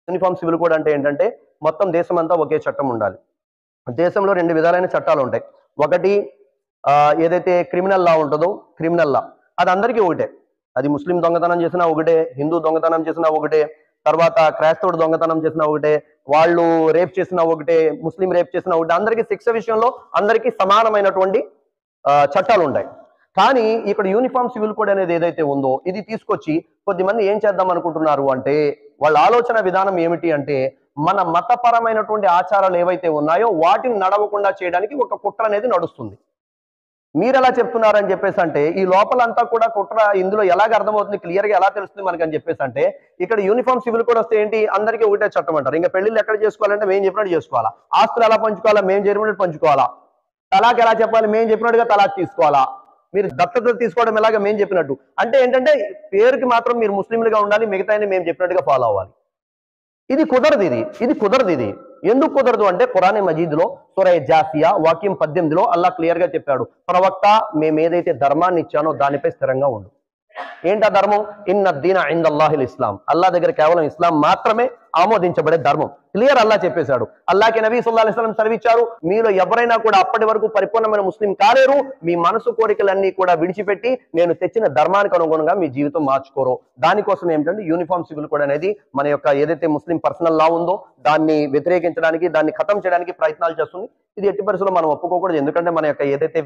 Uniform civil code అంటే ఏంటంటే మొత్తం దేశం అంతా ఒకే చట్టం ఉండాలి. దేశంలో 2 విధాలైన చట్టాలు ఉంటాయి. ఒకటి ఏదైతే క్రిమినల్ లా ఉంటుందో క్రిమినల్ లా అది అందరికీ ఒకటే. అది ముస్లిం దొంగతనం చేసినా ఒకటే, హిందూ దొంగతనం చేసినా ఒకటే, తర్వాత క్రైస్తవుడు దొంగతనం చేసినా ఒకటే, వాళ్ళు రేప్ చేసినా ఒకటే, ముస్లిం రేప్ చేసినా ఒకటే. అందరికీ శిక్ష విషయంలో అందరికీ సమానమైనటువంటి చట్టాలు ఉంటాయి. కానీ ఇక్కడ యూనిఫామ్ సివిల్ కోడ్ అనేది ఏదైతే ఉందో ఇది తీసుకొచ్చి కొద్దిమంది ఏం చేద్దాం అనుకుంటున్నారు అంటే వాళ్ళ ఆలోచన విధానం ఏమిటి అంటే మన మతపరమైనటువంటి ఆచారాలు ఏవైతే ఉన్నాయో వాటిని నడవకుండా చేయడానికి ఒక కుట్ర అనేది నడుస్తుంది. మీరు ఎలా చెప్తున్నారని చెప్పేసి అంటే ఈ లోపలంతా కూడా కుట్ర ఇందులో ఎలాగ అర్థమవుతుంది, క్లియర్గా ఎలా తెలుస్తుంది మనకని చెప్పేసి అంటే ఇక్కడ యూనిఫామ్ సివిల్ కోడ్ వస్తే ఏంటి అందరికీ ఒకటే చట్టం అంటారు. ఇంకా పెళ్లిళ్ళు ఎక్కడ చేసుకోవాలంటే మేము చెప్పినట్టు చేసుకోవాలా, ఆస్తులు ఎలా పంచుకోవాలా మేము చెప్పినట్టు పంచుకోవాలా, తలాక్ ఎలా చెప్పాలి మేము చెప్పినట్టుగా తలాక్ తీసుకోవాలా, మీరు దత్తత తీసుకోవడం ఎలాగా మేము చెప్పినట్టు. అంటే ఏంటంటే పేరుకి మాత్రం మీరు ముస్లింలుగా ఉండాలి, మిగతా మేము చెప్పినట్టుగా ఫాలో అవ్వాలి. ఇది కుదరదు. ఇది ఎందుకు కుదరదు అంటే ఖురాన్ మజీద్లో సూరా జాసియా వాక్యం 18లో అల్లా క్లియర్ గా చెప్పాడు, ప్రవక్త మేము ఏదైతే ధర్మాన్ని ఇచ్చానో దానిపై స్థిరంగా ఉండు. ఏంటా ధర్మం? ఇన్న దీన ఇందల్లాహిల్ ఇస్లాం, అల్లా దగ్గర కేవలం ఇస్లాం మాత్రమే ఆమోదించబడే ధర్మం. క్లియర్ అల్లా చెప్పేశాడు. అల్లాకి నబీ సల్లల్లాహు అలైహి వసల్లం సెలవిచ్చారు, మీలో ఎవరైనా కూడా అప్పటి వరకు పరిపూర్ణమైన ముస్లిం కాలేరు, మీ మనసు కోరికలన్నీ కూడా విడిచిపెట్టి నేను తెచ్చిన ధర్మానికి అనుగుణంగా మీ జీవితం మార్చుకోరు. దానికోసం ఏమిటంటే యూనిఫామ్ సివిల్ కోడ్ అనేది మన యొక్క ఏదైతే ముస్లిం పర్సనల్ లా ఉందో దాన్ని వ్యతిరేకించడానికి, దాన్ని ఖతం చేయడానికి ప్రయత్నాలు చేస్తుంది. ఇది ఎట్టి పరిస్థితుల్లో మనం ఒప్పుకోకూడదు. ఎందుకంటే మన యొక్క ఏదైతే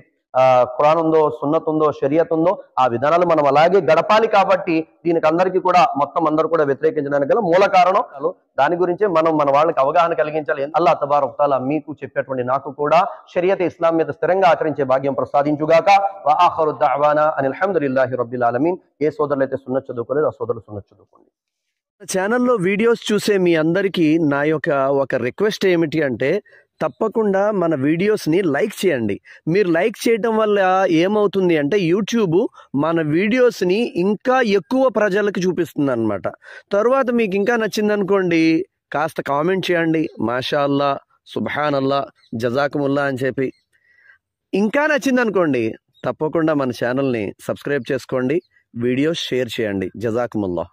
ఖురాన్ ఉందో, సున్నత్ ఉందో, షరియత్ ఉందో ఆ విధానాలు మనం అలాగే గడపాలి. కాబట్టి దీనికి అందరికీ కూడా మొత్తం అందరూ కూడా వ్యతిరేకించడానికి గల మూల కారణం దాని గురించే మనం మన వాళ్ళకి అవగాహన కలిగించాలి. అల్లాహ్ తబారక్ తఆలా మీకు చెప్పేటువంటి నాకు కూడా షరియత్ ఇస్లాం మీద స్థిరంగా ఆచరించే భాగ్యం ప్రసాదించుగాక. వ ఆఖిరు దఅవానా అనిల్ హమ్దులిల్లాహి రబ్బిల్ ఆలమీన్. ఏ సోదరులైతే సున్నత్ చదువుకోలేదు ఆ సోదరులు సున్నత్ చదువుకోండి. ఛానల్లో వీడియోస్ చూసే మీ అందరికీ నా యొక్క ఒక రిక్వెస్ట్ ఏమిటి అంటే తప్పకుండా మన వీడియోస్ని లైక్ చేయండి. మీరు లైక్ చేయటం వల్ల ఏమవుతుంది అంటే యూట్యూబ్ మన వీడియోస్ని ఇంకా ఎక్కువ ప్రజలకు చూపిస్తుంది అనమాట. తర్వాత మీకు ఇంకా నచ్చిందనుకోండి కాస్త కామెంట్ చేయండి, మాషా అల్లా, సుబ్హానల్లా, జజాకుముల్లా అని చెప్పి. ఇంకా నచ్చిందనుకోండి తప్పకుండా మన ఛానల్ని సబ్స్క్రైబ్ చేసుకోండి, వీడియోస్ షేర్ చేయండి. జజాకుముల్లా.